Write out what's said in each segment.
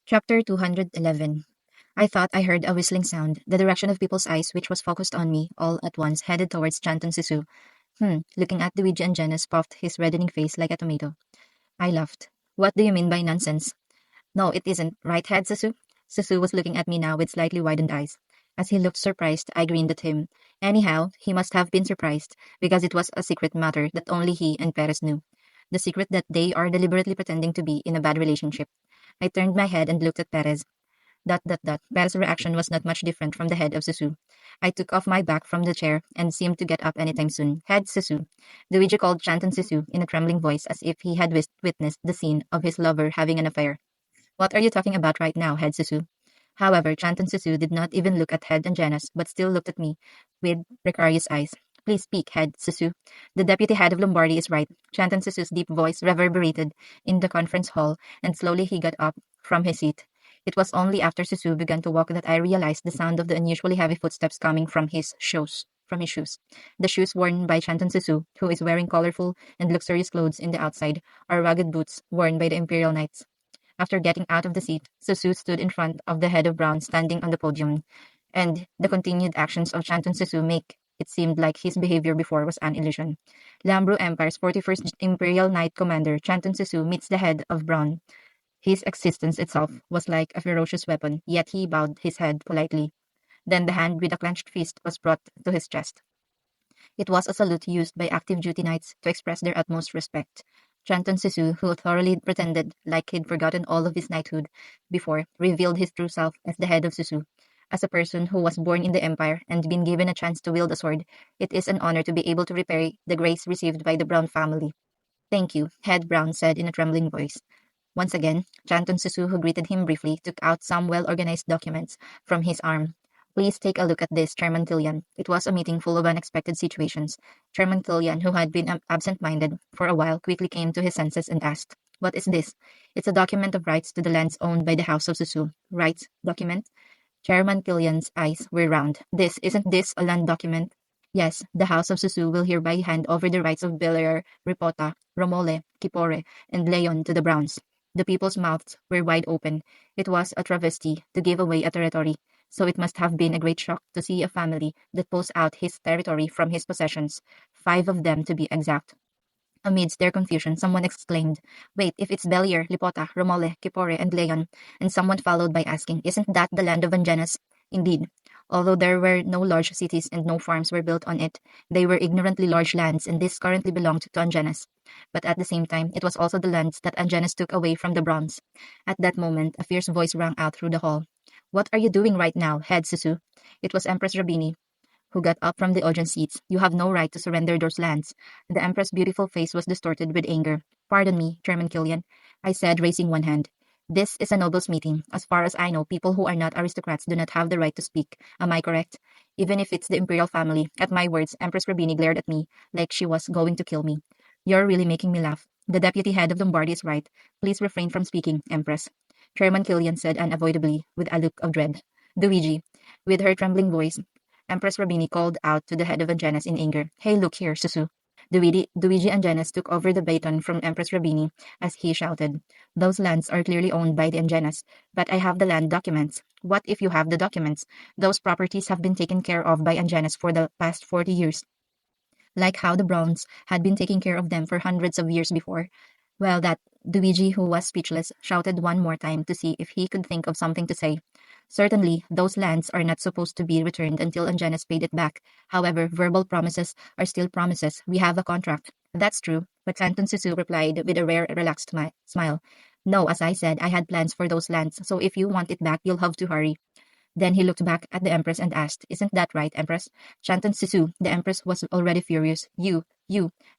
Chapter 211. I thought I heard a whistling sound. The direction of people's eyes, which was focused on me, all at once headed towards Chanton Sisu. Looking at Luigi and Janus puffed his reddening face like a tomato. I laughed. What do you mean by nonsense? No, it isn't. Right, head, Sisu? Sisu was looking at me now with slightly widened eyes. As he looked surprised, I grinned at him. Anyhow, he must have been surprised, because it was a secret matter that only he and Perez knew. The secret that they are deliberately pretending to be in a bad relationship. I turned my head and looked at Perez. Perez's reaction was not much different from the head of Susu. I took off my back from the chair and seemed to get up anytime soon. Head Susu. Luigi called Chanton Susu in a trembling voice as if he had witnessed the scene of his lover having an affair. What are you talking about right now, Head Susu? However, Chanton Susu did not even look at Head and Janus, but still looked at me with precarious eyes. Please speak, Head Susu. The deputy head of Lombardy is right. Chanton Susu's deep voice reverberated in the conference hall, and slowly he got up from his seat. It was only after Susu began to walk that I realized the sound of the unusually heavy footsteps coming from his shoes. The shoes worn by Chanton Susu, who is wearing colorful and luxurious clothes in the outside, are rugged boots worn by the Imperial Knights. After getting out of the seat, Susu stood in front of the head of Brown standing on the podium, and the continued actions of Chanton Susu make it seemed like his behavior before was an illusion. Lambro Empire's 41st Imperial Knight Commander Chanton Susu meets the head of Brown. His existence itself was like a ferocious weapon, yet he bowed his head politely. Then the hand with a clenched fist was brought to his chest. It was a salute used by active duty knights to express their utmost respect. Chanton Sisu, who thoroughly pretended like he'd forgotten all of his knighthood before, revealed his true self as the head of Sisu. As a person who was born in the Empire and been given a chance to wield a sword, it is an honor to be able to repay the grace received by the Brown family. Thank you, Head Brown said in a trembling voice. Once again, Chanton Sisu, who greeted him briefly, took out some well-organized documents from his arm. Please take a look at this, Chairman Tillian. It was a meeting full of unexpected situations. Chairman Tillian, who had been absent-minded for a while, quickly came to his senses and asked, What is this? It's a document of rights to the lands owned by the House of Susu. Rights document? Chairman Tillian's eyes were round. Isn't this a land document? Yes, the House of Susu will hereby hand over the rights of Belair, Ripota, Romole, Kipore, and Leon to the Browns. The people's mouths were wide open. It was a travesty to give away a territory, so it must have been a great shock to see a family that pulls out his territory from his possessions, 5 of them to be exact. Amidst their confusion, someone exclaimed, Wait, if it's Belier, Lipota, Romole, Kipore, and Leon, and someone followed by asking, Isn't that the land of Angenas? Indeed. Although there were no large cities and no farms were built on it, they were ignorantly large lands, and this currently belonged to Angenas. But at the same time, it was also the lands that Angenas took away from the Browns. At that moment, a fierce voice rang out through the hall. What are you doing right now, Head Susu? It was Empress Rabini, who got up from the audience seats. You have no right to surrender those lands. The Empress' beautiful face was distorted with anger. Pardon me, Chairman Killian, I said, raising one hand. This is a nobles meeting. As far as I know, people who are not aristocrats do not have the right to speak. Am I correct? Even if it's the imperial family. At my words, Empress Rabini glared at me like she was going to kill me. You're really making me laugh. The deputy head of Lombardy is right. Please refrain from speaking, Empress. Chairman Killian said unavoidably, with a look of dread. Luigi, with her trembling voice, Empress Rabini called out to the head of Angenas in anger. Hey, look here, Susu. Luigi Angenas took over the baton from Empress Rabini as he shouted. Those lands are clearly owned by the Angenas, but I have the land documents. What if you have the documents? Those properties have been taken care of by Angenas for the past 40 years, like how the Browns had been taking care of them for hundreds of years before. Well, that Luigi, who was speechless, shouted one more time to see if he could think of something to say. Certainly, those lands are not supposed to be returned until Angenas paid it back. However, verbal promises are still promises. We have a contract. That's true, but Santon Susu replied with a rare relaxed smile. No, as I said, I had plans for those lands, so if you want it back, you'll have to hurry. Then he looked back at the Empress and asked, Isn't that right, Empress? Chanton Sisu, the Empress was already furious. You.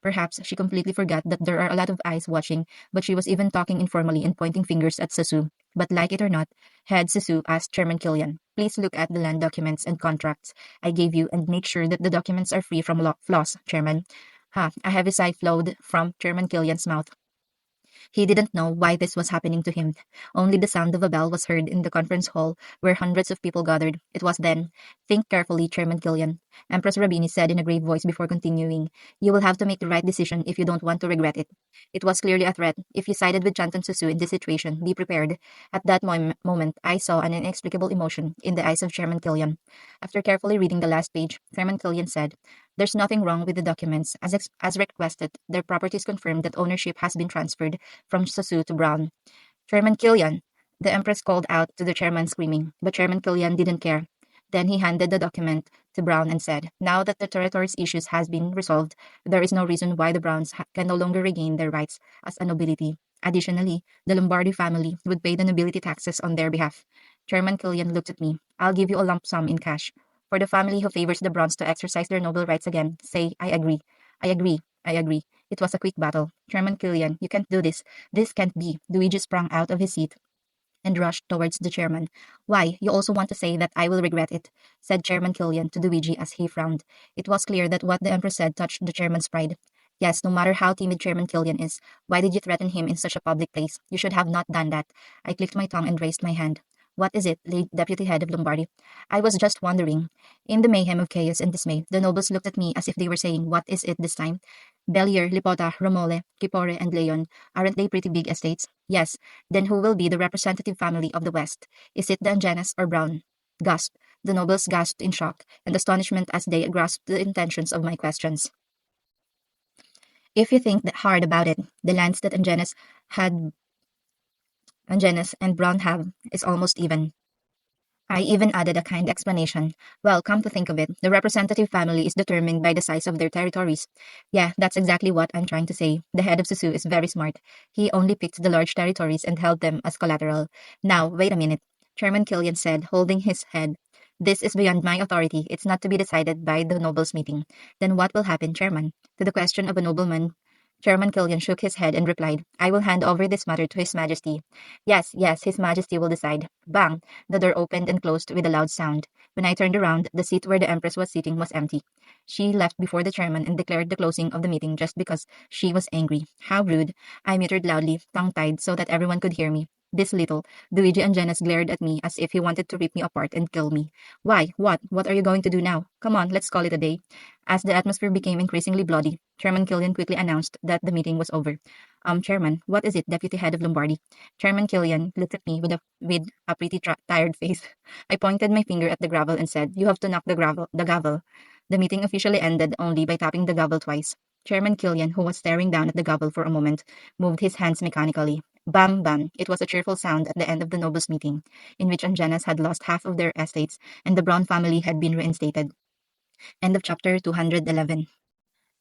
Perhaps she completely forgot that there are a lot of eyes watching, but she was even talking informally and pointing fingers at Sisu. But like it or not, Head Sisu asked Chairman Killian, Please look at the land documents and contracts I gave you and make sure that the documents are free from flaws, Chairman. A heavy sigh flowed from Chairman Killian's mouth. He didn't know why this was happening to him. Only the sound of a bell was heard in the conference hall where hundreds of people gathered. It was then. Think carefully, Chairman Killian. Empress Rabini said in a grave voice before continuing. You will have to make the right decision if you don't want to regret it. It was clearly a threat. If you sided with Chanton Susu in this situation, be prepared. At that moment, I saw an inexplicable emotion in the eyes of Chairman Killian. After carefully reading the last page, Chairman Killian said, there's nothing wrong with the documents. As requested, their properties confirmed that ownership has been transferred from Susu to Brown. Chairman Killian, the Empress called out to the chairman screaming, but Chairman Killian didn't care. Then he handed the document to Brown and said, now that the territory's issues has been resolved, there is no reason why the Browns can no longer regain their rights as a nobility. Additionally, the Lombardi family would pay the nobility taxes on their behalf. Chairman Killian looked at me. I'll give you a lump sum in cash. For the family who favors the Browns to exercise their noble rights again, say, I agree. I agree. I agree. It was a quick battle. Chairman Killian, you can't do this. This can't be. Luigi sprang out of his seat and rushed towards the chairman. Why, you also want to say that I will regret it, said Chairman Killian to Luigi as he frowned. It was clear that what the Empress said touched the chairman's pride. Yes, no matter how timid Chairman Killian is, why did you threaten him in such a public place? You should have not done that. I clicked my tongue and raised my hand. What is it, Deputy Head of Lombardy? I was just wondering. In the mayhem of chaos and dismay, the nobles looked at me as if they were saying, what is it this time? Bellier, Lipota, Romole, Kipore, and Leon. Aren't they pretty big estates? Yes. Then who will be the representative family of the West? Is it the Angenas or Brown? Gasped. The nobles gasped in shock and astonishment as they grasped the intentions of my questions. If you think hard about it, the lands that had Angenas and Brown have is almost even. I even added a kind explanation. Well, come to think of it, the representative family is determined by the size of their territories. Yeah, that's exactly what I'm trying to say. The head of Susu is very smart. He only picked the large territories and held them as collateral. Now, wait a minute, Chairman Killian said, holding his head. This is beyond my authority. It's not to be decided by the nobles' meeting. Then what will happen, Chairman? To the question of a nobleman, Chairman Killian shook his head and replied, I will hand over this matter to His Majesty. Yes, yes, His Majesty will decide. Bang! The door opened and closed with a loud sound. When I turned around, the seat where the Empress was sitting was empty. She left before the chairman and declared the closing of the meeting just because she was angry. How rude. I muttered loudly, tongue-tied, so that everyone could hear me. This little, Luigi Angenes glared at me as if he wanted to rip me apart and kill me. Why? What? What are you going to do now? Come on, let's call it a day. As the atmosphere became increasingly bloody, Chairman Killian quickly announced that the meeting was over. Chairman, what is it, Deputy Head of Lombardy? Chairman Killian looked at me with a pretty tired face. I pointed my finger at the gravel and said, you have to knock the gavel. The meeting officially ended only by tapping the gavel twice. Chairman Killian, who was staring down at the gavel for a moment, moved his hands mechanically. Bam, bam. It was a cheerful sound at the end of the nobles' meeting, in which Angenas had lost half of their estates and the Brown family had been reinstated. End of chapter 211.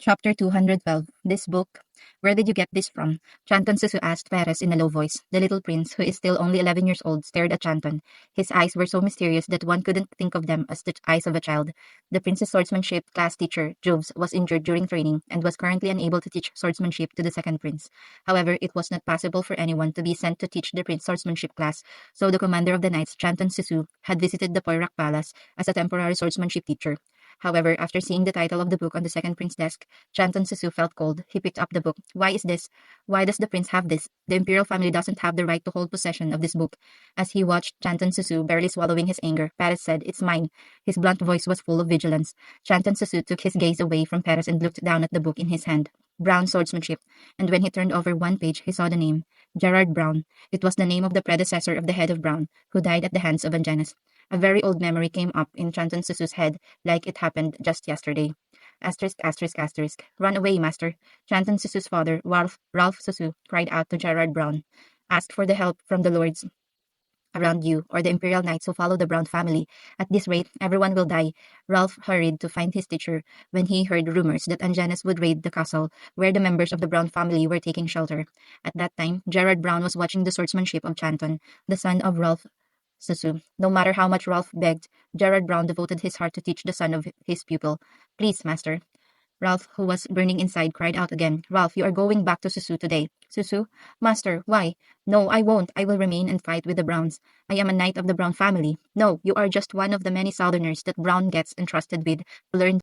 Chapter 212. This book. Where did you get this from? Chanton Susu asked Perez in a low voice. The little prince, who is still only 11 years old, stared at Chanton. His eyes were so mysterious that one couldn't think of them as the eyes of a child. The prince's swordsmanship class teacher, Joves, was injured during training and was currently unable to teach swordsmanship to the second prince. However, it was not possible for anyone to be sent to teach the prince's swordsmanship class, so the commander of the knights, Chanton Susu, had visited the Poirac Palace as a temporary swordsmanship teacher. However, after seeing the title of the book on the second prince's desk, Chanton Susu felt cold. He picked up the book. Why is this? Why does the prince have this? The imperial family doesn't have the right to hold possession of this book. As he watched Chanton Susu barely swallowing his anger, Paris said, It's mine. His blunt voice was full of vigilance. Chanton Susu took his gaze away from Paris and looked down at the book in his hand. Brown swordsmanship. And when he turned over one page, he saw the name. Gerard Brown. It was the name of the predecessor of the head of Brown, who died at the hands of Angenes. A very old memory came up in Chanton Susu's head, like it happened just yesterday. Asterisk, asterisk, asterisk. Run away, master. Chanton Susu's father, Ralph Susu, cried out to Gerard Brown. Ask for the help from the lords around you, or the imperial knights who follow the Brown family. At this rate, everyone will die. Ralph hurried to find his teacher when he heard rumors that Angenes would raid the castle, where the members of the Brown family were taking shelter. At that time, Gerard Brown was watching the swordsmanship of Chanton, the son of Ralph Susu. No matter how much Ralph begged, Gerard Brown devoted his heart to teach the son of his pupil. Please, master. Ralph, who was burning inside, cried out again. Ralph, you are going back to Susu today. Susu? Master, why? No, I won't. I will remain and fight with the Browns. I am a knight of the Brown family. No, you are just one of the many southerners that Brown gets entrusted with to learn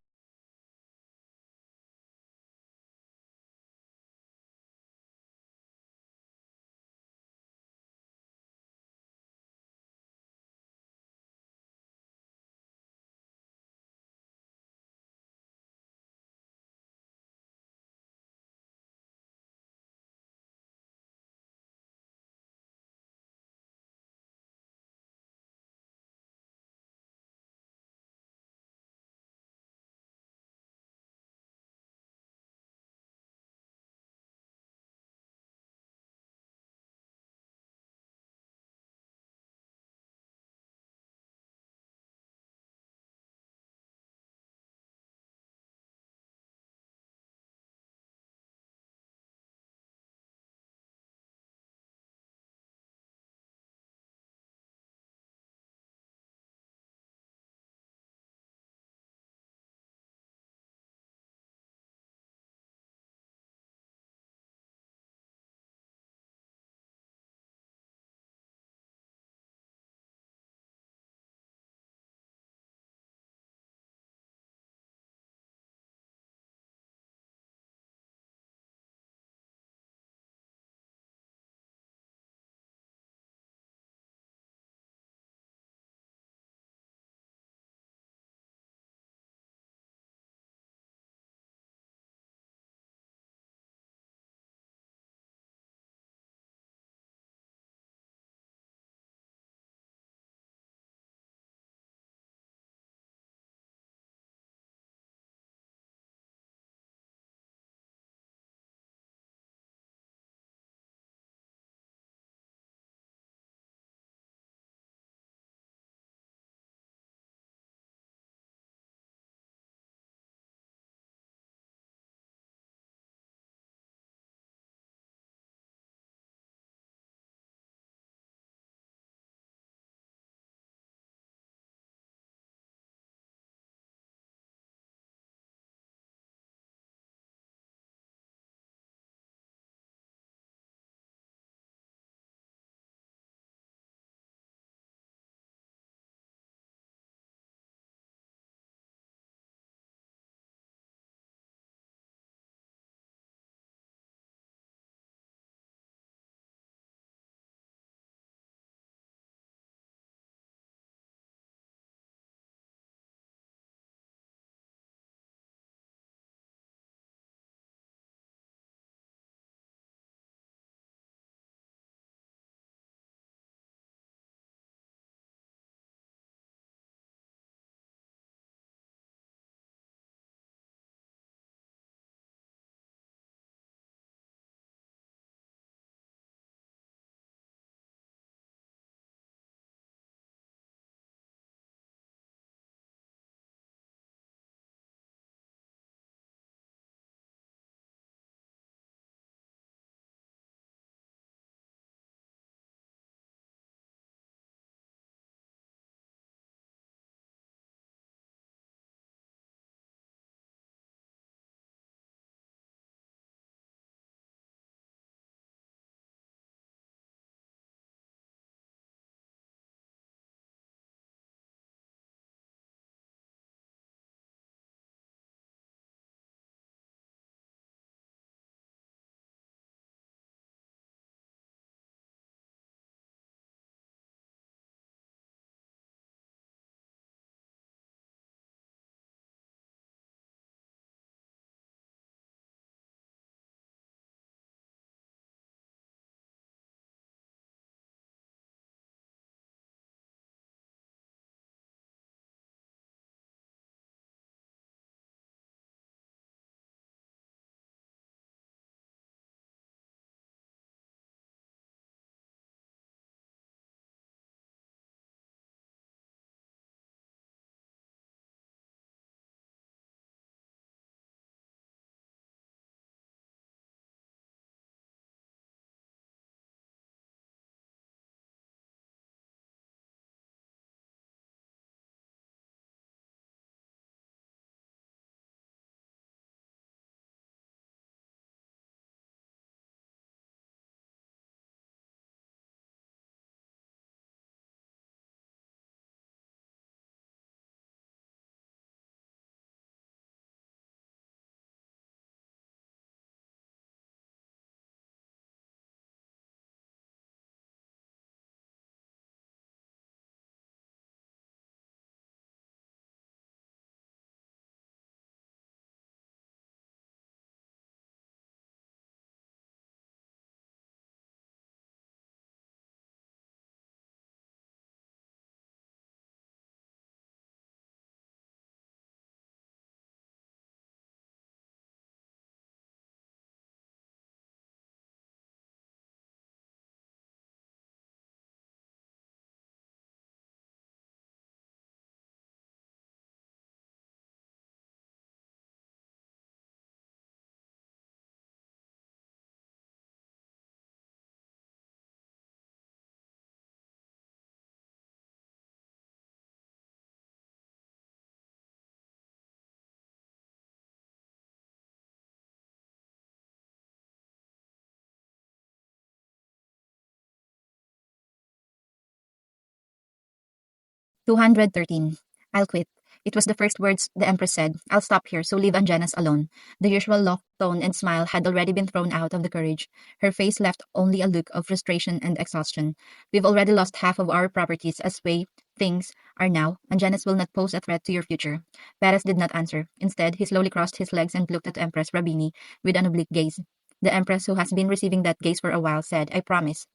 213. I'll quit. It was the first words the Empress said. I'll stop here, so leave Angenas alone. The usual loft tone and smile had already been thrown out of the courage. Her face left only a look of frustration and exhaustion. We've already lost half of our properties as way things are now. Angenas will not pose a threat to your future. Paris did not answer. Instead, he slowly crossed his legs and looked at Empress Rabini with an oblique gaze. The Empress, who has been receiving that gaze for a while, said, I promise.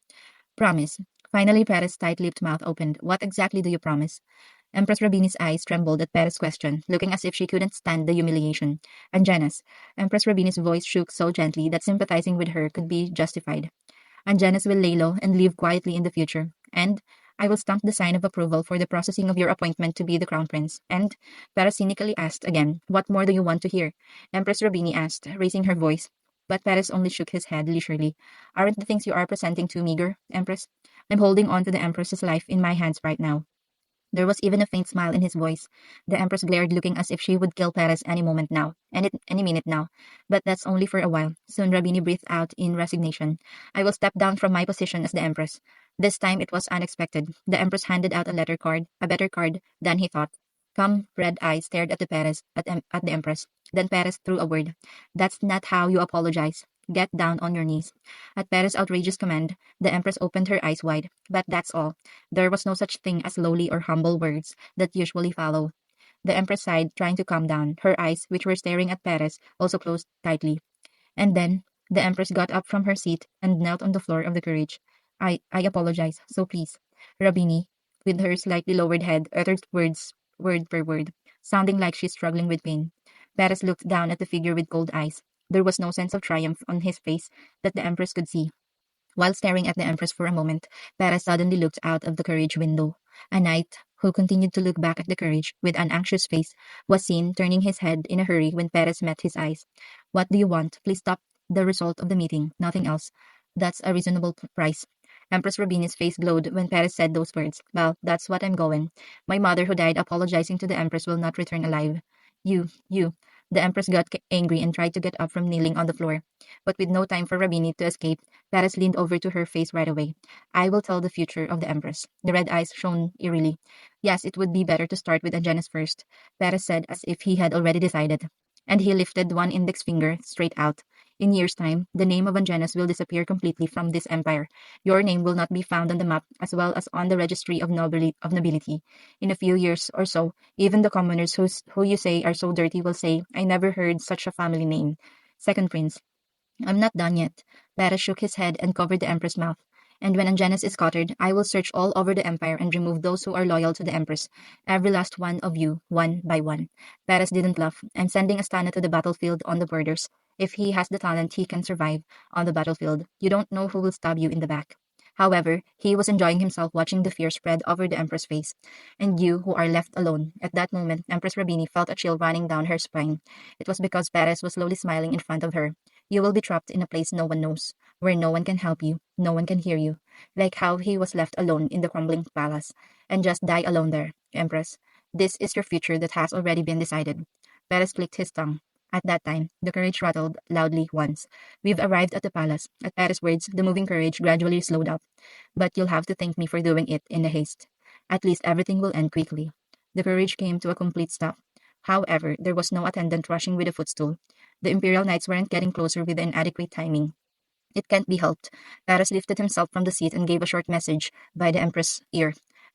Promise. Finally, Paris' tight-lipped mouth opened. What exactly do you promise? Empress Rabini's eyes trembled at Paris' question, looking as if she couldn't stand the humiliation. Angenas. Empress Rabini's voice shook so gently that sympathizing with her could be justified. Angenas will lay low and live quietly in the future. And I will stamp the sign of approval for the processing of your appointment to be the crown prince. And Paris cynically asked again, what more do you want to hear? Empress Rabini asked, raising her voice. But Paris only shook his head leisurely. Aren't the things you are presenting too meager, Empress? I'm holding on to the Empress's life in my hands right now. There was even a faint smile in his voice. The Empress glared, looking as if she would kill Paris any moment now, any minute now. But that's only for a while. Soon Rabini breathed out in resignation. I will step down from my position as the Empress. This time it was unexpected. The Empress handed out a letter card, a better card than he thought. Calm, red eyes stared at at the Empress. Then Paris threw a word. That's not how you apologize. Get down on your knees. At Paris' outrageous command, the Empress opened her eyes wide. But that's all. There was no such thing as lowly or humble words that usually follow. The Empress sighed, trying to calm down. Her eyes, which were staring at Paris, also closed tightly. And then, the Empress got up from her seat and knelt on the floor of the carriage. I apologize, so please. Rabini, with her slightly lowered head, uttered words, word per word, sounding like she's struggling with pain. Paris looked down at the figure with cold eyes. There was no sense of triumph on his face that the Empress could see. While staring at the Empress for a moment, Paris suddenly looked out of the carriage window. A knight, who continued to look back at the carriage with an anxious face, was seen turning his head in a hurry when Paris met his eyes. What do you want? Please stop the result of the meeting, nothing else. That's a reasonable price. Empress Rubini's face glowed when Paris said those words. Well, that's what I'm going. My mother, who died apologizing to the Empress, will not return alive. You. The Empress got angry and tried to get up from kneeling on the floor. But with no time for Rabini to escape, Paris leaned over to her face right away. I will tell the future of the Empress. The red eyes shone eerily. Yes, it would be better to start with Angenes first, Paris said as if he had already decided. And he lifted one index finger straight out. In years' time, the name of Angenes will disappear completely from this empire. Your name will not be found on the map as well as on the registry of nobility. In a few years or so, even the commoners who you say are so dirty will say, I never heard such a family name. Second Prince. I'm not done yet. Paris shook his head and covered the Empress' mouth. And when Angenes is scattered, I will search all over the empire and remove those who are loyal to the Empress. Every last one of you, one by one. Paris didn't laugh. I'm sending Astana to the battlefield on the borders. If he has the talent, he can survive on the battlefield. You don't know who will stab you in the back. However, he was enjoying himself watching the fear spread over the Empress' face. And you, who are left alone. At that moment, Empress Rabini felt a chill running down her spine. It was because Paris was slowly smiling in front of her. You will be trapped in a place no one knows, where no one can help you, no one can hear you. Like how he was left alone in the crumbling palace, and just die alone there, Empress. This is your future that has already been decided. Paris clicked his tongue. At that time, the carriage rattled loudly once. We've arrived at the palace. At Paris' words, the moving carriage gradually slowed up. But you'll have to thank me for doing it in a haste. At least everything will end quickly. The carriage came to a complete stop. However, there was no attendant rushing with a footstool. The Imperial Knights weren't getting closer with inadequate timing. It can't be helped. Paris lifted himself from the seat and gave a short message by the Empress' ear.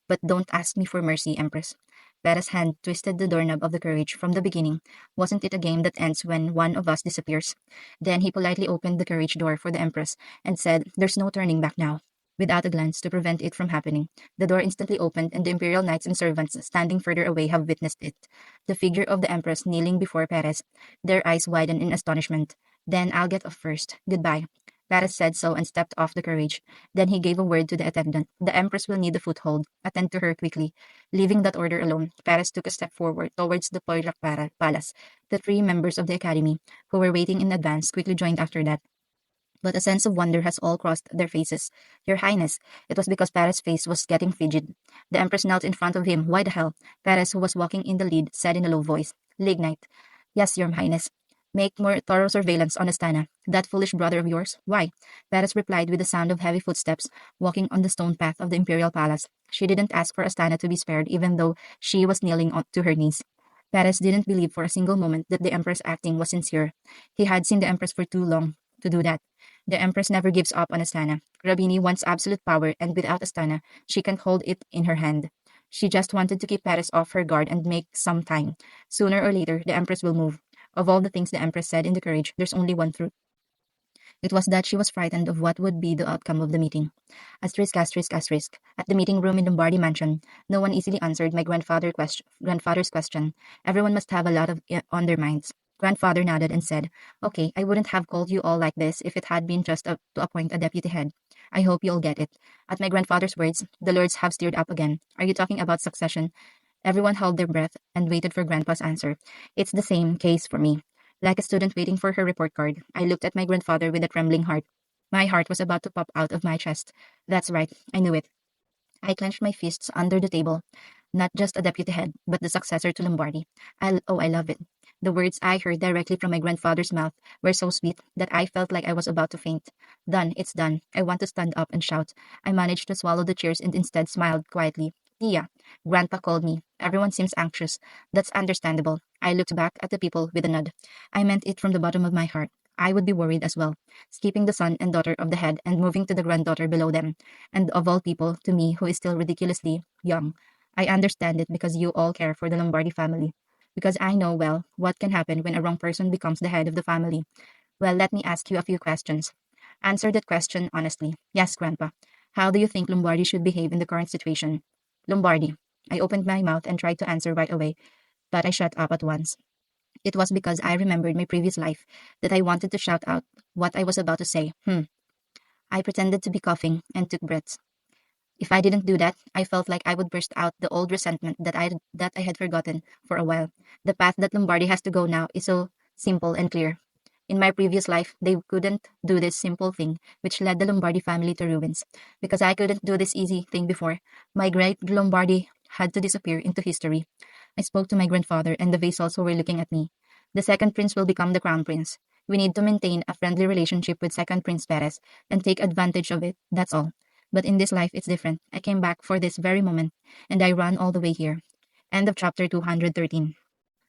But don't ask me for mercy, Empress. Paris' hand twisted the doorknob of the carriage from the beginning. Wasn't it a game that ends when one of us disappears? Then he politely opened the carriage door for the Empress and said, There's no turning back now. Without a glance to prevent it from happening, the door instantly opened and the Imperial Knights and servants standing further away have witnessed it. The figure of the Empress kneeling before Paris, their eyes widened in astonishment. Then I'll get off first. Goodbye. Paris said so and stepped off the carriage. Then he gave a word to the attendant. The Empress will need the foothold. Attend to her quickly. Leaving that order alone, Paris took a step forward towards the Palace. The three members of the Academy, who were waiting in advance, quickly joined after that. But a sense of wonder has all crossed their faces. Your Highness, it was because Paris' face was getting frigid. The Empress knelt in front of him. Why the hell? Paris, who was walking in the lead, said in a low voice. Lignite. Yes, Your Highness. Make more thorough surveillance on Astana. That foolish brother of yours? Why? Paris replied with the sound of heavy footsteps walking on the stone path of the imperial palace. She didn't ask for Astana to be spared even though she was kneeling to her knees. Paris didn't believe for a single moment that the Empress acting was sincere. He had seen the Empress for too long to do that. The Empress never gives up on Astana. Grabini wants absolute power, and without Astana, she can't hold it in her hand. She just wanted to keep Paris off her guard and make some time. Sooner or later, the Empress will move. Of all the things the Empress said in the carriage, there's only one truth. It was that she was frightened of what would be the outcome of the meeting. Asterisk, asterisk, asterisk. At the meeting room in Lombardy Mansion, no one easily answered my grandfather's question. Everyone must have a lot of on their minds. Grandfather nodded and said, "Okay, I wouldn't have called you all like this if it had been just to appoint a deputy head. I hope you'll get it." At my grandfather's words, the lords have stirred up again. "Are you talking about succession?" Everyone held their breath and waited for Grandpa's answer. "It's the same case for me." Like a student waiting for her report card, I looked at my grandfather with a trembling heart. My heart was about to pop out of my chest. That's right, I knew it. I clenched my fists under the table. Not just a deputy head, but the successor to Lombardy. I love it. The words I heard directly from my grandfather's mouth were so sweet that I felt like I was about to faint. Done, it's done. I want to stand up and shout. I managed to swallow the tears and instead smiled quietly. Tia, Grandpa called me. Everyone seems anxious. That's understandable. I looked back at the people with a nod. I meant it from the bottom of my heart. I would be worried as well, skipping the son and daughter of the head and moving to the granddaughter below them, and of all people, to me who is still ridiculously young. I understand it because you all care for the Lombardi family. Because I know well what can happen when a wrong person becomes the head of the family. Well, let me ask you a few questions. Answer that question honestly. Yes, Grandpa. How do you think Lombardi should behave in the current situation? Lombardi. I opened my mouth and tried to answer right away, but I shut up at once. It was because I remembered my previous life that I wanted to shout out what I was about to say. I pretended to be coughing and took breaths. If I didn't do that, I felt like I would burst out the old resentment that I had forgotten for a while. The path that Lombardi has to go now is so simple and clear. In my previous life, they couldn't do this simple thing, which led the Lombardi family to ruins. Because I couldn't do this easy thing before, my great Lombardi had to disappear into history. I spoke to my grandfather and the vassals who were looking at me. The second prince will become the crown prince. We need to maintain a friendly relationship with second Prince Perez and take advantage of it, that's all. But in this life, it's different. I came back for this very moment, and I ran all the way here. End of chapter 213.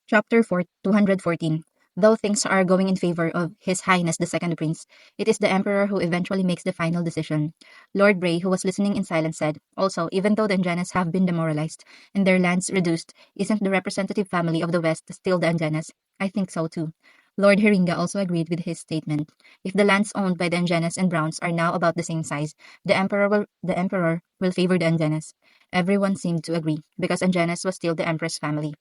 Chapter 4, 214. Though things are going in favor of His Highness the Second Prince, it is the Emperor who eventually makes the final decision. Lord Bray, who was listening in silence, said, "Also, even though the Anjanas have been demoralized and their lands reduced, isn't the representative family of the West still the Anjanas? I think so too." Lord Heringa also agreed with his statement. If the lands owned by the Anjanas and Browns are now about the same size, the Emperor will favor the Anjanas. Everyone seemed to agree, because Anjanas was still the Empress family.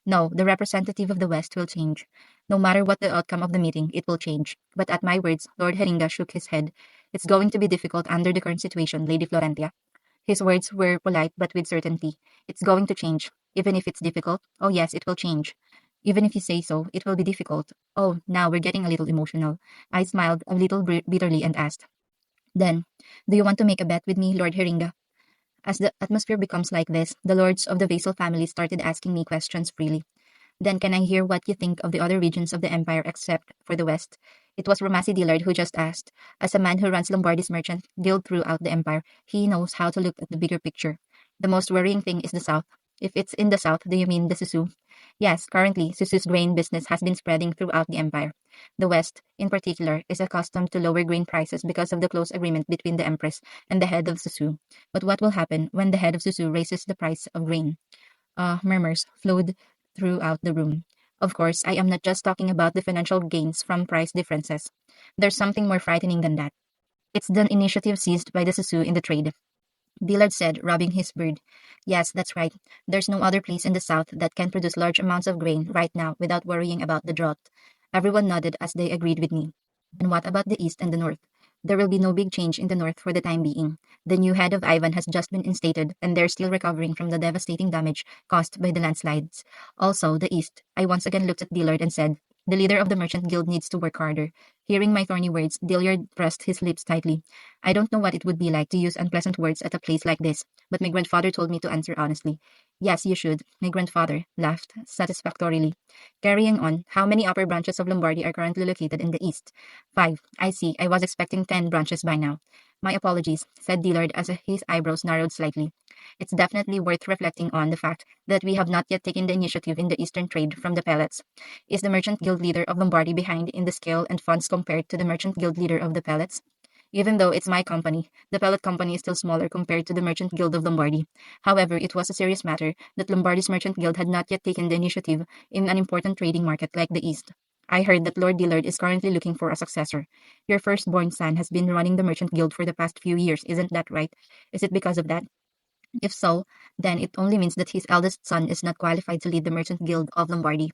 No, the representative of the West will change. No matter what the outcome of the meeting, it will change. But at my words, Lord Heringa shook his head. "It's going to be difficult under the current situation, Lady Florentia." His words were polite but with certainty. "It's going to change. Even if it's difficult, oh yes, it will change. Even if you say so, it will be difficult. Oh, now we're getting a little emotional." I smiled a little bitterly and asked, "Then, do you want to make a bet with me, Lord Heringa?" As the atmosphere becomes like this, the lords of the vassal family started asking me questions freely. "Then can I hear what you think of the other regions of the empire except for the west?" It was Romasi Dillard who just asked. As a man who runs Lombardy's merchant guild throughout the empire, he knows how to look at the bigger picture. "The most worrying thing is the south." "If it's in the south, do you mean the Susu?" "Yes, currently, Susu's grain business has been spreading throughout the empire. The west, in particular, is accustomed to lower grain prices because of the close agreement between the empress and the head of Susu. But what will happen when the head of Susu raises the price of grain?" Murmurs flowed throughout the room. Of course, I am not just talking about the financial gains from price differences. There's something more frightening than that. It's the initiative seized by the Susu in the trade. Dillard said, rubbing his beard. "Yes, that's right. There's no other place in the south that can produce large amounts of grain right now without worrying about the drought." Everyone nodded as they agreed with me. "And what about the east and the north?" "There will be no big change in the north for the time being. The new head of Ivan has just been instated, and they're still recovering from the devastating damage caused by the landslides. Also, the east." I once again looked at Dillard and said, "The leader of the merchant guild needs to work harder." Hearing my thorny words, Dillard pressed his lips tightly. "I don't know what it would be like to use unpleasant words at a place like this, but my grandfather told me to answer honestly. Yes, you should. My grandfather laughed satisfactorily. Carrying on, how many upper branches of Lombardy are currently located in the east? 5. I see. I was expecting 10 branches by now. My apologies, said Dillard as his eyebrows narrowed slightly. It's definitely worth reflecting on the fact that we have not yet taken the initiative in the eastern trade from the pellets. Is the merchant guild leader of Lombardy behind in the scale and funds compared to the merchant guild leader of the pellets? Even though it's my company, the pellet company is still smaller compared to the Merchant Guild of Lombardy. However, it was a serious matter that Lombardy's Merchant Guild had not yet taken the initiative in an important trading market like the East. I heard that Lord Dillard is currently looking for a successor. Your firstborn son has been running the Merchant Guild for the past few years, isn't that right? Is it because of that? If so, then it only means that his eldest son is not qualified to lead the Merchant Guild of Lombardy.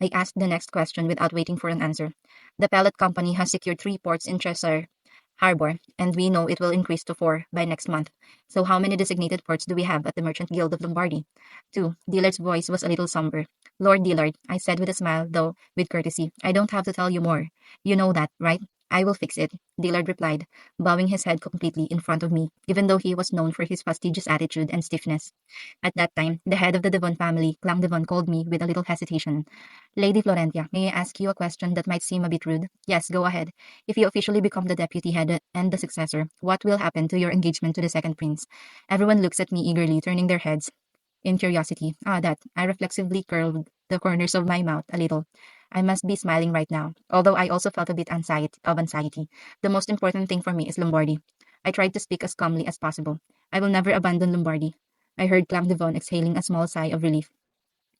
I asked the next question without waiting for an answer. The pellet company has secured 3 ports in Cheshire Harbor, and we know it will increase to 4 by next month. So how many designated ports do we have at the Merchant Guild of Lombardy? 2. Dillard's voice was a little somber. Lord Dillard, I said with a smile, though with courtesy, I don't have to tell you more. You know that, right? I will fix it, Dillard replied, bowing his head completely in front of me, even though he was known for his fastidious attitude and stiffness. At that time, the head of the Devon family, Clang Devon, called me with a little hesitation. Lady Florentia, may I ask you a question that might seem a bit rude? Yes, go ahead. If you officially become the deputy head and the successor, what will happen to your engagement to the second prince? Everyone looks at me eagerly, turning their heads in curiosity. That. I reflexively curled the corners of my mouth a little. I must be smiling right now, although I also felt a bit anxiety. The most important thing for me is Lombardy. I tried to speak as calmly as possible. I will never abandon Lombardy. I heard Clang Devon exhaling a small sigh of relief.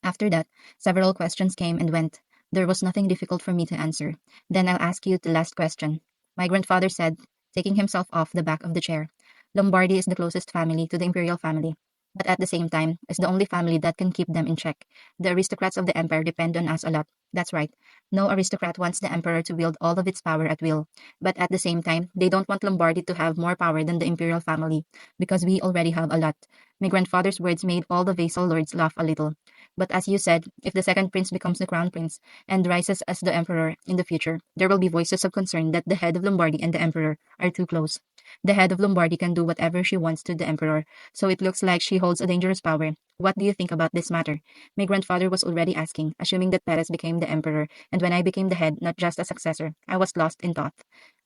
After that, several questions came and went. There was nothing difficult for me to answer. Then I'll ask you the last question. My grandfather said, taking himself off the back of the chair. Lombardy is the closest family to the imperial family, but at the same time, is the only family that can keep them in check. The aristocrats of the empire depend on us a lot. That's right. No aristocrat wants the emperor to wield all of its power at will. But at the same time, they don't want Lombardy to have more power than the imperial family, because we already have a lot. My grandfather's words made all the vassal lords laugh a little. But as you said, if the second prince becomes the crown prince and rises as the emperor in the future, there will be voices of concern that the head of Lombardy and the emperor are too close. The head of Lombardy can do whatever she wants to the emperor, so it looks like she holds a dangerous power. What do you think about this matter? My grandfather was already asking, assuming that Perez became the emperor, and when I became the head, not just a successor, I was lost in thought.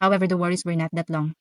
However, the worries were not that long.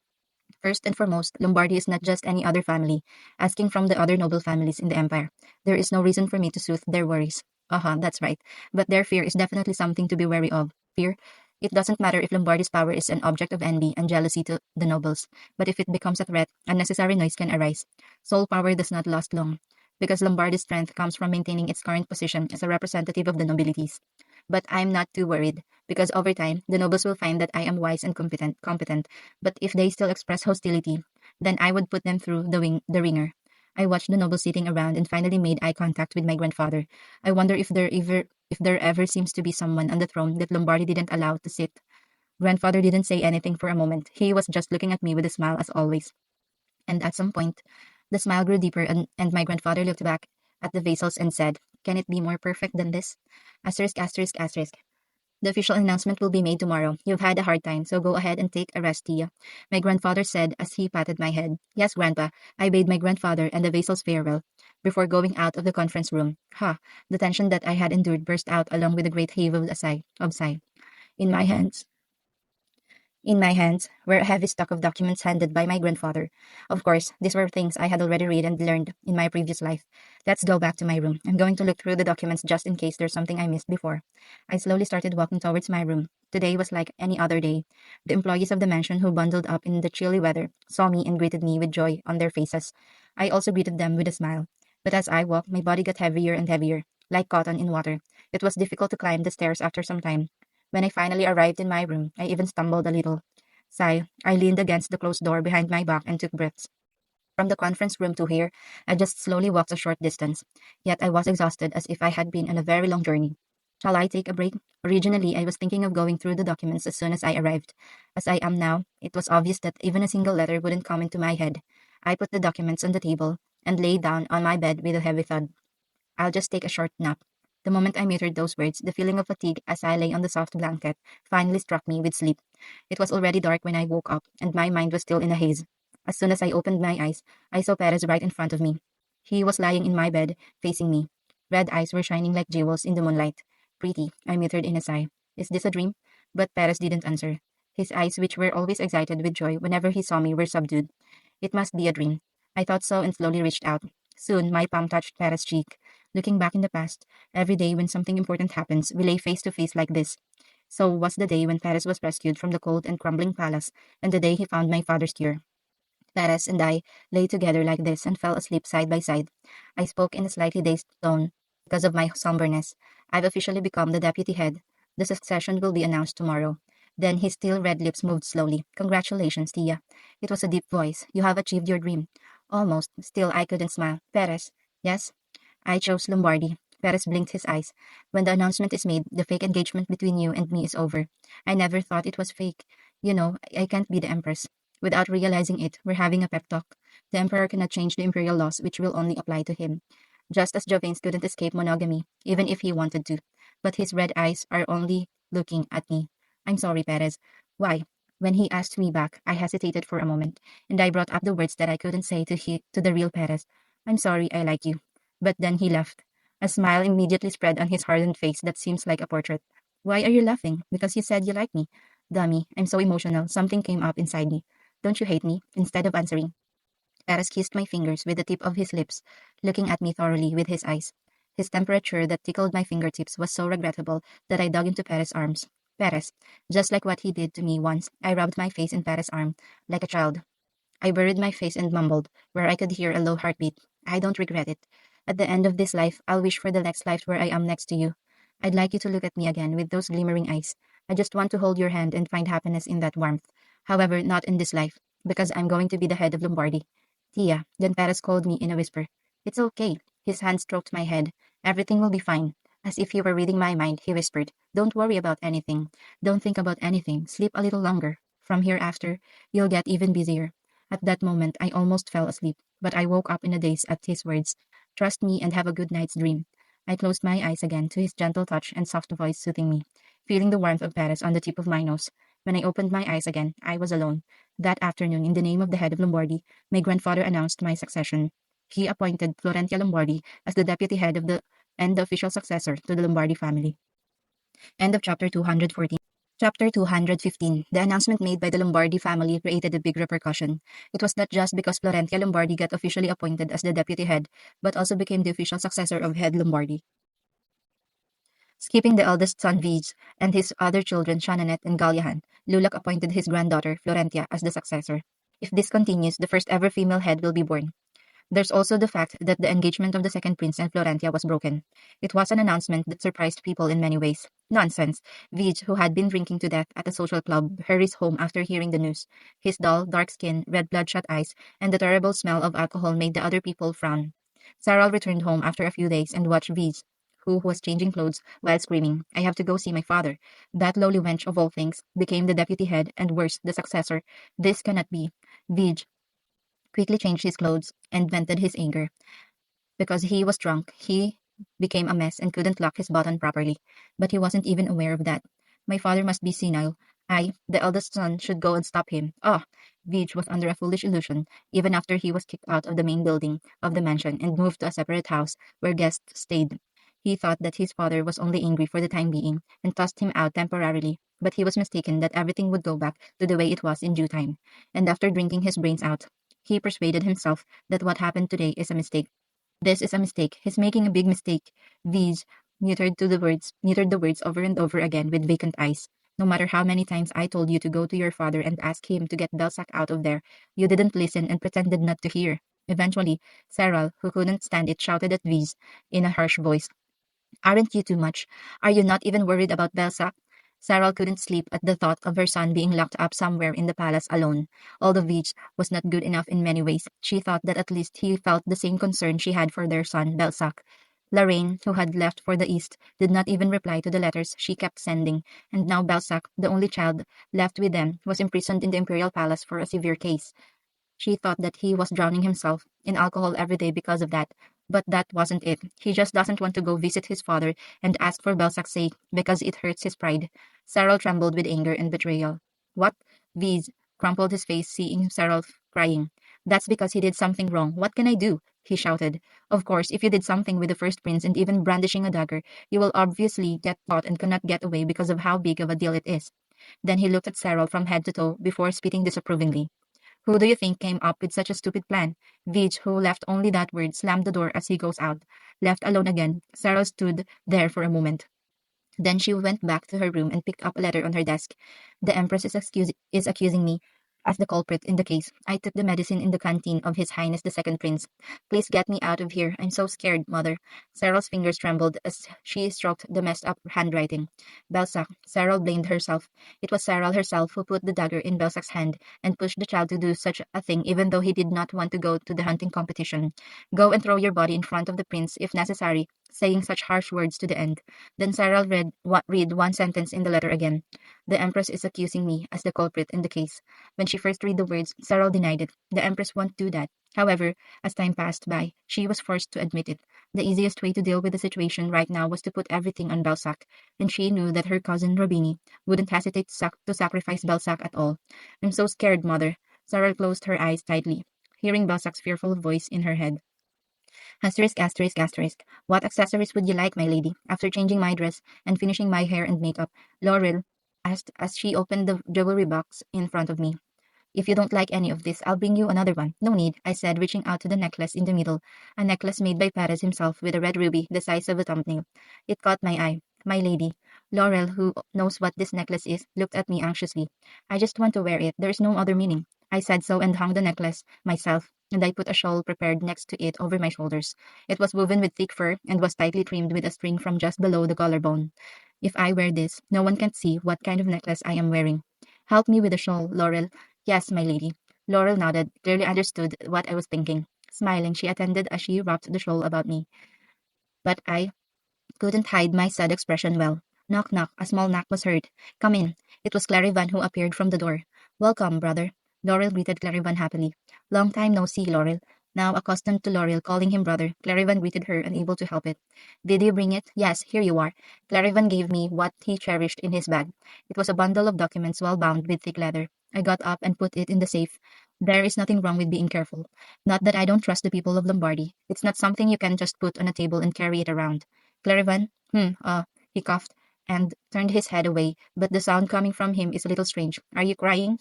First and foremost, Lombardy is not just any other family, asking from the other noble families in the empire. There is no reason for me to soothe their worries. That's right. But their fear is definitely something to be wary of. Fear? It doesn't matter if Lombardy's power is an object of envy and jealousy to the nobles, but if it becomes a threat, unnecessary noise can arise. Sole power does not last long, because Lombardy's strength comes from maintaining its current position as a representative of the nobilities. But I'm not too worried, because over time, the nobles will find that I am wise and competent. But if they still express hostility, then I would put them through the ringer. I watched the nobles sitting around and finally made eye contact with my grandfather. I wonder if there ever seems to be someone on the throne that Lombardy didn't allow to sit. Grandfather didn't say anything for a moment. He was just looking at me with a smile as always. And at some point, the smile grew deeper and my grandfather looked back at the vassals and said, "Can it be more perfect than this?" Asterisk, asterisk, asterisk. The official announcement will be made tomorrow. You've had a hard time, so go ahead and take a rest, Tia. My grandfather said as he patted my head. Yes, Grandpa. I bade my grandfather and the vassals farewell before going out of the conference room. The tension that I had endured burst out along with a great heave of sigh. In my hands. In my hands were a heavy stock of documents handed by my grandfather. Of course, these were things I had already read and learned in my previous life. Let's go back to my room. I'm going to look through the documents just in case there's something I missed before. I slowly started walking towards my room. Today was like any other day. The employees of the mansion who bundled up in the chilly weather saw me and greeted me with joy on their faces. I also greeted them with a smile. But as I walked, my body got heavier and heavier, like cotton in water. It was difficult to climb the stairs after some time. When I finally arrived in my room, I even stumbled a little. Sigh, I leaned against the closed door behind my back and took breaths. From the conference room to here, I just slowly walked a short distance. Yet I was exhausted as if I had been on a very long journey. Shall I take a break? Originally, I was thinking of going through the documents as soon as I arrived. As I am now, it was obvious that even a single letter wouldn't come into my head. I put the documents on the table and lay down on my bed with a heavy thud. I'll just take a short nap. The moment I muttered those words, the feeling of fatigue as I lay on the soft blanket finally struck me with sleep. It was already dark when I woke up, and my mind was still in a haze. As soon as I opened my eyes, I saw Perez right in front of me. He was lying in my bed, facing me. Red eyes were shining like jewels in the moonlight. Pretty, I muttered in a sigh. Is this a dream? But Perez didn't answer. His eyes, which were always excited with joy whenever he saw me, were subdued. It must be a dream. I thought so and slowly reached out. Soon, my palm touched Perez's cheek. Looking back in the past, every day when something important happens, we lay face to face like this. So was the day when Perez was rescued from the cold and crumbling palace, and the day he found my father's cure. Perez and I lay together like this and fell asleep side by side. I spoke in a slightly dazed tone because of my somberness. I've officially become the deputy head. The succession will be announced tomorrow. Then his still red lips moved slowly. Congratulations, Tia. It was a deep voice. You have achieved your dream. Almost. Still, I couldn't smile. Perez. Yes? I chose Lombardi. Perez blinked his eyes. When the announcement is made, the fake engagement between you and me is over. I never thought it was fake. You know, I can't be the empress. Without realizing it, we're having a pep talk. The emperor cannot change the imperial laws, which will only apply to him. Just as Jovains couldn't escape monogamy, even if he wanted to. But his red eyes are only looking at me. I'm sorry, Perez. Why? When he asked me back, I hesitated for a moment, and I brought up the words that I couldn't say to the real Perez. I'm sorry, I like you. But then he laughed. A smile immediately spread on his hardened face that seems like a portrait. Why are you laughing? Because you said you like me. Dummy, I'm so emotional. Something came up inside me. Don't you hate me? Instead of answering, Paris kissed my fingers with the tip of his lips, looking at me thoroughly with his eyes. His temperature that tickled my fingertips was so regrettable that I dug into Paris' arms. Paris, just like what he did to me once, I rubbed my face in Paris' arm, like a child. I buried my face and mumbled, where I could hear a low heartbeat. I don't regret it. At the end of this life, I'll wish for the next life where I am next to you. I'd like you to look at me again with those glimmering eyes. I just want to hold your hand and find happiness in that warmth. However, not in this life, because I'm going to be the head of Lombardy. Tia, then Paris called me in a whisper. It's okay. His hand stroked my head. Everything will be fine. As if he were reading my mind, he whispered, Don't worry about anything. Don't think about anything. Sleep a little longer. From here after, you'll get even busier. At that moment, I almost fell asleep, but I woke up in a daze at his words. Trust me and have a good night's dream. I closed my eyes again to his gentle touch and soft voice soothing me, feeling the warmth of Paris on the tip of my nose. When I opened my eyes again, I was alone. That afternoon, in the name of the head of Lombardy, my grandfather announced my succession. He appointed Florentia Lombardi as the deputy head of the and the official successor to the Lombardi family. End of chapter 214. Chapter 215. The announcement made by the Lombardi family created a big repercussion. It was not just because Florentia Lombardi got officially appointed as the deputy head, but also became the official successor of head Lombardi, skipping the eldest son Vige and his other children Shananet and Galyahan. Lulak appointed his granddaughter Florentia as the successor. If this continues, the first ever female head will be born. There's also the fact that the engagement of the second prince and Florentia was broken. It was an announcement that surprised people in many ways. Nonsense. Vij, who had been drinking to death at a social club, hurries home after hearing the news. His dull, dark skin, red bloodshot eyes, and the terrible smell of alcohol made the other people frown. Saral returned home after a few days and watched Vij, who was changing clothes, while screaming, I have to go see my father. That lowly wench of all things became the deputy head and worse, the successor. This cannot be. Vij quickly changed his clothes and vented his anger. Because he was drunk, he became a mess and couldn't lock his button properly. But he wasn't even aware of that. My father must be senile. I, the eldest son, should go and stop him. Ah! Vij was under a foolish illusion, even after he was kicked out of the main building of the mansion and moved to a separate house where guests stayed. He thought that his father was only angry for the time being and tossed him out temporarily, but he was mistaken that everything would go back to the way it was in due time. And after drinking his brains out, he persuaded himself that what happened today is a mistake. This is a mistake. He's making a big mistake. These muttered the words over and over again with vacant eyes. No matter how many times I told you to go to your father and ask him to get Belsac out of there, you didn't listen and pretended not to hear. Eventually, Saral, who couldn't stand it, shouted at Viz in a harsh voice. Aren't you too much? Are you not even worried about Belsac? Saral couldn't sleep at the thought of her son being locked up somewhere in the palace alone. Although Veach was not good enough in many ways, she thought that at least he felt the same concern she had for their son, Belsac. Lorraine, who had left for the east, did not even reply to the letters she kept sending, and now Belsac, the only child left with them, was imprisoned in the imperial palace for a severe case. She thought that he was drowning himself in alcohol every day because of that. But that wasn't it. He just doesn't want to go visit his father and ask for Belsac's sake because it hurts his pride. Cyril trembled with anger and betrayal. What? Viz crumpled his face seeing Cyril crying. That's because he did something wrong. What can I do? he shouted. Of course, if you did something with the first prince and even brandishing a dagger, you will obviously get caught and cannot get away because of how big of a deal it is. Then he looked at Cyril from head to toe before spitting disapprovingly. Who do you think came up with such a stupid plan? Vij, who left only that word, slammed the door as he goes out. Left alone again, Cyril stood there for a moment. Then she went back to her room and picked up a letter on her desk. The Empress is accusing me as the culprit in the case. I took the medicine in the canteen of His Highness the Second Prince. Please get me out of here. I'm so scared, Mother. Cyril's fingers trembled as she stroked the messed up handwriting. Belsac. Cyril blamed herself. It was Cyril herself who put the dagger in Belsac's hand and pushed the child to do such a thing even though he did not want to go to the hunting competition. Go and throw your body in front of the prince if necessary, saying such harsh words to the end. Then Cyril read one sentence in the letter again. The Empress is accusing me as the culprit in the case. When she first read the words, Cyril denied it. The Empress won't do that. However, as time passed by, she was forced to admit it. The easiest way to deal with the situation right now was to put everything on Belsac, and she knew that her cousin Robini wouldn't hesitate to sacrifice Belsac at all. I'm so scared, Mother. Cyril closed her eyes tightly, hearing Belsac's fearful voice in her head. Asterisk, asterisk, asterisk. What accessories would you like, my lady? After changing my dress and finishing my hair and makeup, Laurel asked as she opened the jewelry box in front of me. If you don't like any of this, I'll bring you another one. No need, I said, reaching out to the necklace in the middle, a necklace made by Perez himself with a red ruby the size of a thumbnail. It caught my eye. My lady. Laurel, who knows what this necklace is, looked at me anxiously. I just want to wear it. There is no other meaning. I said so and hung the necklace myself, and I put a shawl prepared next to it over my shoulders. It was woven with thick fur and was tightly trimmed with a string from just below the collarbone. If I wear this, no one can see what kind of necklace I am wearing. Help me with the shawl, Laurel. Yes, my lady. Laurel nodded, clearly understood what I was thinking. Smiling, she attended as she wrapped the shawl about me. But I couldn't hide my sad expression well. Knock, knock, a small knock was heard. Come in. It was Clarivan who appeared from the door. Welcome, brother. Laurel greeted Clarivan happily. Long time no see, Laurel. Now accustomed to Laurel calling him brother, Clarivan greeted her, unable to help it. Did you bring it? Yes, here you are. Clarivan gave me what he cherished in his bag. It was a bundle of documents well bound with thick leather. I got up and put it in the safe. There is nothing wrong with being careful. Not that I don't trust the people of Lombardy. It's not something you can just put on a table and carry it around. Clarivan? He coughed and turned his head away, but the sound coming from him is a little strange. Are you crying?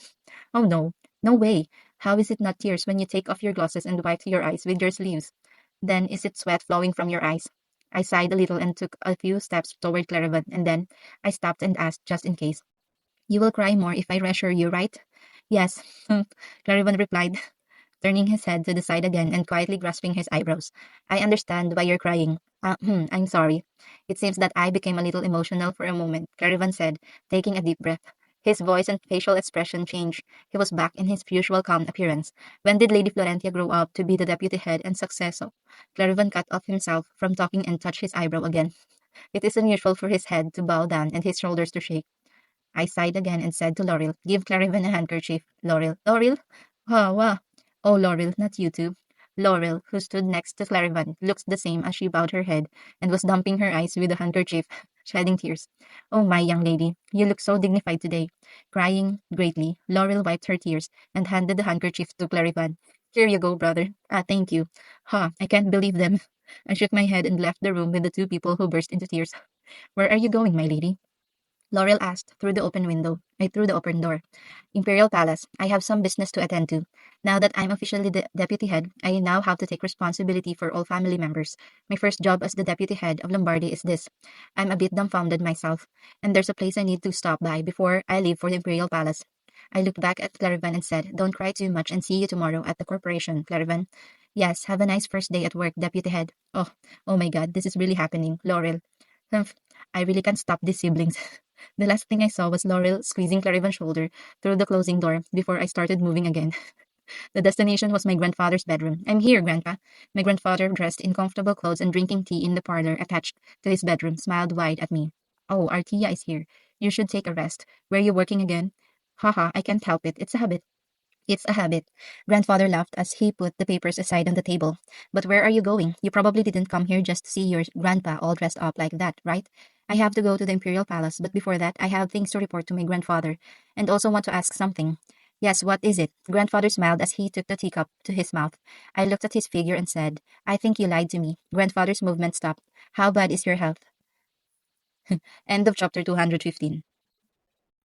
Oh no, no way. How is it not tears when you take off your glasses and wipe your eyes with your sleeves? Then is it sweat flowing from your eyes? I sighed a little and took a few steps toward Clarivan, and then I stopped and asked just in case. You will cry more if I reassure you, right? Yes, Clarivan replied, turning his head to the side again and quietly grasping his eyebrows. I understand why you're crying. I'm sorry. It seems that I became a little emotional for a moment, Clarivan said, taking a deep breath. His voice and facial expression changed. He was back in his usual calm appearance. When did Lady Florentia grow up to be the deputy head and successor? Clarivan cut off himself from talking and touched his eyebrow again. It is unusual for his head to bow down and his shoulders to shake. I sighed again and said to Laurel, give Clarivan a handkerchief. Laurel, Laurel? Wah. Oh, Laurel, not you too. Laurel, who stood next to Clarivan, looked the same as she bowed her head and was dumping her eyes with a handkerchief, shedding tears. Oh, my young lady, you look so dignified today. Crying greatly, Laurel wiped her tears and handed the handkerchief to Clarivan. Here you go, brother. Thank you. I can't believe them. I shook my head and left the room with the two people who burst into tears. Where are you going, my lady? Laurel asked through the open door. Imperial Palace. I have some business to attend to. Now that I'm officially the deputy head, I now have to take responsibility for all family members. My first job as the deputy head of Lombardy is this. I'm a bit dumbfounded myself, and there's a place I need to stop by before I leave for the Imperial Palace. I looked back at Clarivan and said, don't cry too much and see you tomorrow at the corporation, Clarivan. Yes, have a nice first day at work, deputy head. Oh my god, this is really happening, Laurel. Humph, I really can't stop these siblings. The last thing I saw was Laurel squeezing Clarivan's shoulder through the closing door before I started moving again. The destination was my grandfather's bedroom. I'm here, Grandpa. My grandfather, dressed in comfortable clothes and drinking tea in the parlor attached to his bedroom, smiled wide at me. Oh, Artia is here. You should take a rest. Were you working again? Haha, I can't help it. It's a habit. It's a habit. Grandfather laughed as he put the papers aside on the table. But where are you going? You probably didn't come here just to see your grandpa all dressed up like that, right? I have to go to the Imperial Palace, but before that, I have things to report to my grandfather, and also want to ask something. Yes, what is it? Grandfather smiled as he took the teacup to his mouth. I looked at his figure and said, I think you lied to me. Grandfather's movement stopped. How bad is your health? End of chapter 215.